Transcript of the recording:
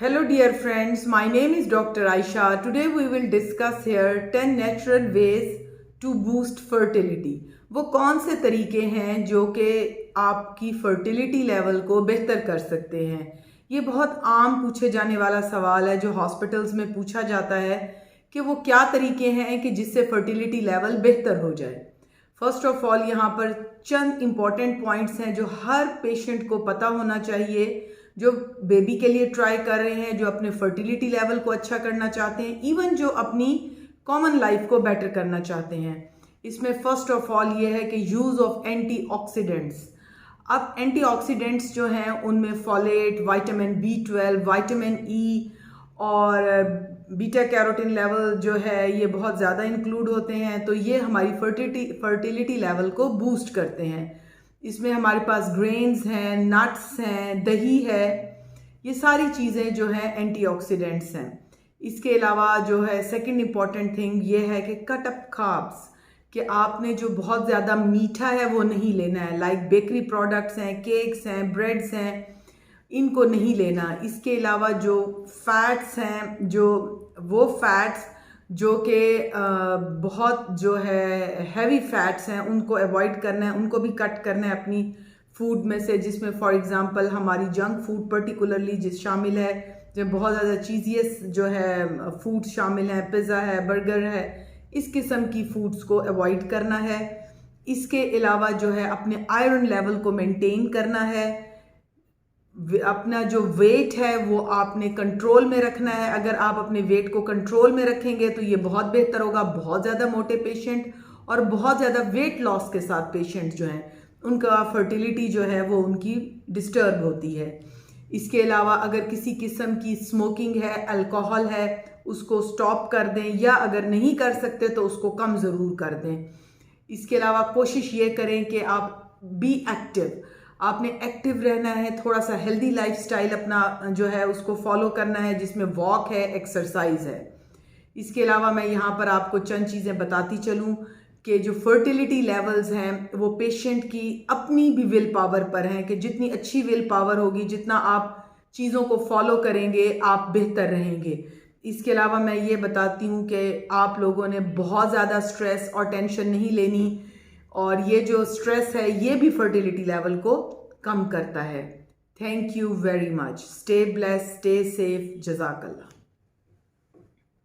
Hello dear friends, my name is Dr. Aisha. Today we will discuss here 10 natural ways to boost fertility. वो कौन से तरीके हैं जो कि आपकी फर्टिलिटी लेवल को बेहतर कर सकते हैं। ये बहुत आम पूछे जाने वाला सवाल है जो हॉस्पिटल्स में पूछा जाता है कि वो क्या तरीके हैं कि जिससे फर्टिलिटी लेवल बेहतर हो जाए। फर्स्ट ऑफ ऑल यहाँ पर चंद इम्पॉर्टेंट पॉइंट्स हैं जो हर पेशेंट को पता होना चाहिए, जो बेबी के लिए ट्राई कर रहे हैं, जो अपने फर्टिलिटी लेवल को अच्छा करना चाहते हैं, इवन जो अपनी कॉमन लाइफ को बेटर करना चाहते हैं। इसमें फर्स्ट ऑफ ऑल ये है कि यूज़ ऑफ एंटीऑक्सीडेंट्स। अब एंटीऑक्सीडेंट्स जो हैं उनमें folate, vitamin B12, vitamin E और बीटा कैरोटीन लेवल जो है ये बहुत ज़्यादा इंक्लूड होते हैं, तो ये हमारी फर्टिलिटी लेवल को बूस्ट करते हैं। इसमें हमारे पास ग्रेन्स हैं, नट्स हैं, दही है, ये सारी चीज़ें जो हैं एंटीऑक्सीडेंट्स हैं। इसके अलावा जो है सेकंड इम्पॉर्टेंट थिंग ये है कि कट अप कार्ब्स, कि आपने जो बहुत ज़्यादा मीठा है वो नहीं लेना है, लाइक बेकरी प्रोडक्ट्स हैं, केक्स हैं, ब्रेड्स हैं, इनको नहीं लेना। इसके अलावा जो फैट्स हैं, जो वो फैट्स जो कि बहुत जो है हैवी फैट्स हैं उनको अवॉइड करना है, उनको भी कट करना है अपनी फूड में से, जिसमें फॉर एग्जांपल हमारी जंक फूड पर्टिकुलरली जिस शामिल है, जब बहुत ज़्यादा चीज़ियस जो है फूड शामिल हैं, पिज़्ज़ा है, बर्गर है, इस किस्म की फूड्स को अवॉइड करना है। इसके अलावा जो है अपने आयरन लेवल को मेंटेन करना है। अपना जो वेट है वो आपने कंट्रोल में रखना है। अगर आप अपने वेट को कंट्रोल में रखेंगे तो ये बहुत बेहतर होगा। बहुत ज़्यादा मोटे पेशेंट और बहुत ज़्यादा वेट लॉस के साथ पेशेंट जो हैं उनका फर्टिलिटी जो है वो उनकी डिस्टर्ब होती है। इसके अलावा अगर किसी किस्म की स्मोकिंग है, अल्कोहल है, उसको स्टॉप कर दें, या अगर नहीं कर सकते तो उसको कम ज़रूर कर दें। इसके अलावा कोशिश ये करें कि आप बी एक्टिव, आपने एक्टिव रहना है, थोड़ा सा हेल्दी लाइफस्टाइल अपना जो है उसको फॉलो करना है, जिसमें वॉक है, एक्सरसाइज है। इसके अलावा मैं यहाँ पर आपको चंद चीज़ें बताती चलूँ कि जो फर्टिलिटी लेवल्स हैं वो पेशेंट की अपनी भी विल पावर पर हैं, कि जितनी अच्छी विल पावर होगी, जितना आप चीज़ों को फॉलो करेंगे, आप बेहतर रहेंगे। इसके अलावा मैं ये बताती हूँ कि आप लोगों ने बहुत ज़्यादा स्ट्रेस और टेंशन नहीं लेनी, और ये जो स्ट्रेस है ये भी फर्टिलिटी लेवल को कम करता है। Thank you very much. Stay blessed, stay safe, जज़ाकल्लाह।